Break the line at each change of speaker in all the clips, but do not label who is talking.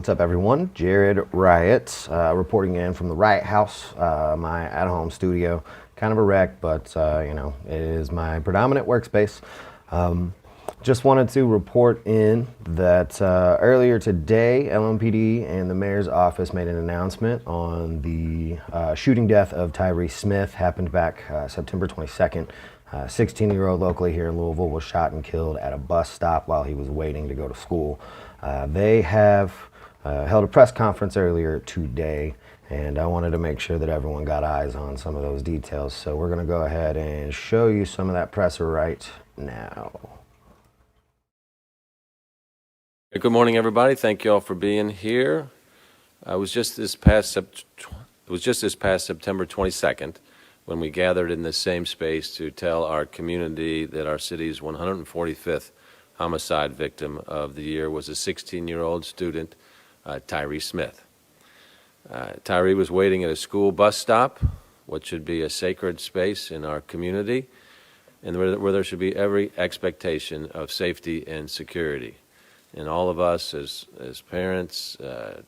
what's up, everyone? Jared Riot, reporting in from the Riot House, my at-home studio. Kind of a wreck, but you know, it is my predominant workspace. Just wanted to report in that earlier today, LMPD and the mayor's office made an announcement on the shooting death of Tyree Smith. Happened back September 22nd. 16-year-old locally here in Louisville was shot and killed at a bus stop while he was waiting to go to school. They have held a press conference earlier today, and I wanted to make sure that everyone got eyes on some of those details. So we're going to go ahead and show you some of that presser right now.
Good morning, everybody. Thank you all for being here. It was just this past September 22nd when we gathered in the same space to tell our community that our city's 145th homicide victim of the year was a 16-year-old student, Tyree Smith. Tyree was waiting at a school bus stop, what should be a sacred space in our community, and where there should be every expectation of safety and security. And all of us as parents,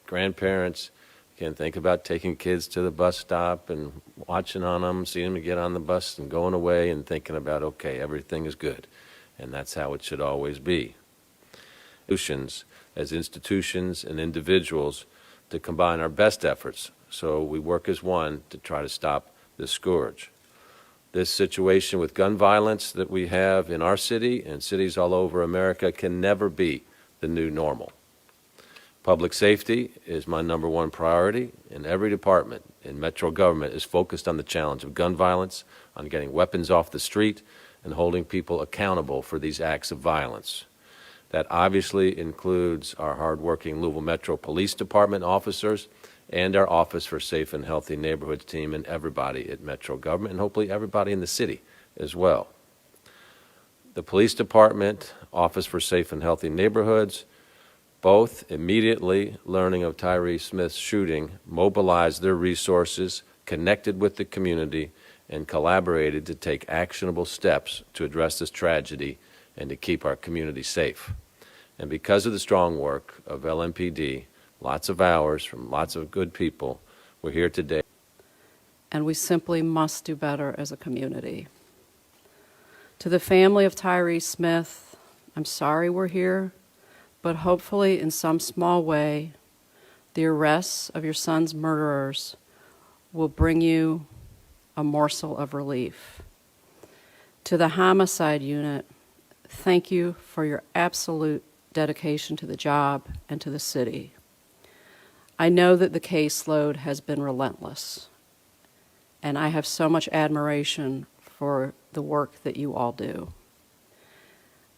grandparents, can think about taking kids to the bus stop and watching on them, seeing them get on the bus and going away and thinking about, okay, everything is good. And that's how it should always be. As institutions and individuals to combine our best efforts so we work as one to try to stop this scourge. This situation with gun violence that we have in our city and cities all over America can never be the new normal. Public safety is my number one priority, and every department in metro government is focused on the challenge of gun violence, on getting weapons off the street, and holding people accountable for these acts of violence. That obviously includes our hardworking Louisville Metro Police Department officers and our Office for Safe and Healthy Neighborhoods team and everybody at metro government, and hopefully everybody in the city as well. The Police Department, Office for Safe and Healthy Neighborhoods, both immediately learning of Tyree Smith's shooting, mobilized their resources, connected with the community, and collaborated to take actionable steps to address this tragedy and to keep our community safe. And because of the strong work of LMPD, lots of hours from lots of good people, we're here today.
And we simply must do better as a community. To the family of Tyree Smith, I'm sorry we're here, but hopefully in some small way, the arrests of your son's murderers will bring you a morsel of relief. To the homicide unit, thank you for your absolute dedication to the job and to the city. I know that the caseload has been relentless, and I have so much admiration for the work that you all do.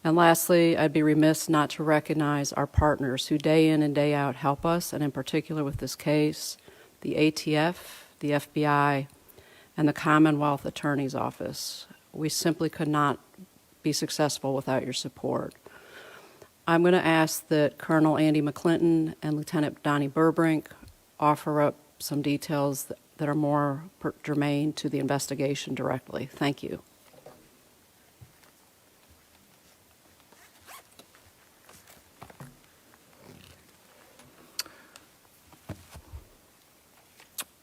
And lastly, I'd be remiss not to recognize our partners who day in and day out help us, and in particular with this case, the ATF, the FBI, and the Commonwealth Attorney's Office. We simply could not be successful without your support. I'm going to ask that Colonel Andy McClinton and Lieutenant Donnie Burbrink offer up some details that are more germane to the investigation directly. Thank you.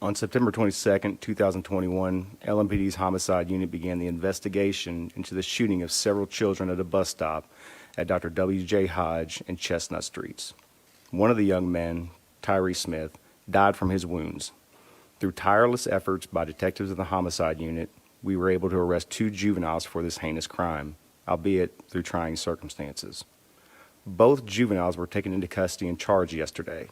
On September 22nd, 2021, LMPD's homicide unit began the investigation into the shooting of several children at a bus stop at Dr. W.J. Hodge and Chestnut Streets. One of the young men, Tyree Smith, died from his wounds. Through tireless efforts by detectives of the homicide unit, we were able to arrest 2 juveniles for this heinous crime, albeit through trying circumstances. Both juveniles were taken into custody and charged yesterday.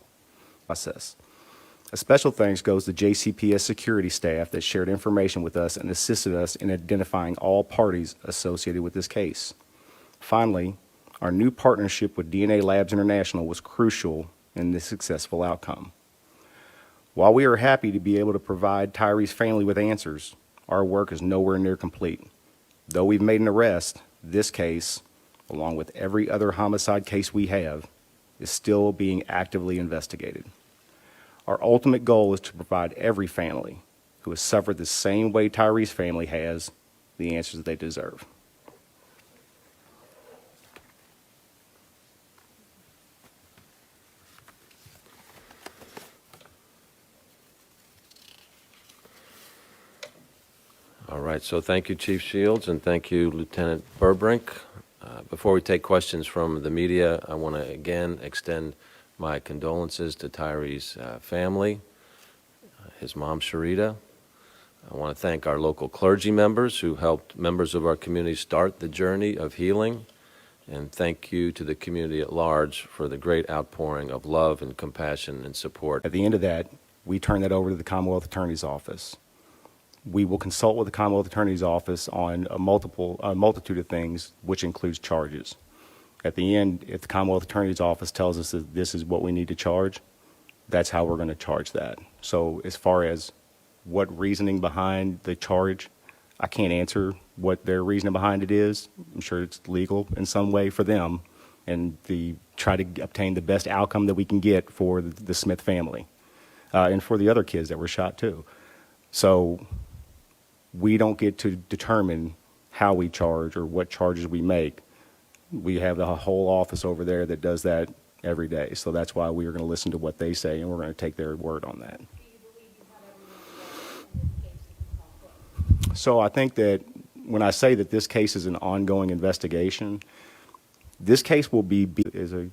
A special thanks goes to JCPS security staff that shared information with us and assisted us in identifying all parties associated with this case. Finally, our new partnership with DNA Labs International was crucial in this successful outcome. While we are happy to be able to provide Tyree's family with answers, our work is nowhere near complete. Though we've made an arrest, this case, along with every other homicide case we have, is still being actively investigated. Our ultimate goal is to provide every family who has suffered the same way Tyree's family has the answers that they deserve.
All right, so thank you, Chief Shields, and thank you, Lieutenant Burbrink. Before we take questions from the media, I want to again extend my condolences to Tyree's family, his mom, Sharita. I want to thank our local clergy members who helped members of our community start the journey of healing. And thank you to the community at large for the great outpouring of love and compassion and support.
At the end of that, we turn that over to the Commonwealth Attorney's Office. We will consult with the Commonwealth Attorney's Office on a multitude of things, which includes charges. At the end, if the Commonwealth Attorney's Office tells us that this is what we need to charge, that's how we're going to charge that. So as far as what reasoning behind the charge, I can't answer what their reasoning behind it is. I'm sure it's legal in some way for them, and try to obtain the best outcome that we can get for the Smith family, and for the other kids that were shot too. So we don't get to determine how we charge or what charges we make. We have the whole office over there that does that every day. So that's why we are going to listen to what they say, and we're going to take their word on that. So I think that when I say that this case is an ongoing investigation, this case will be as a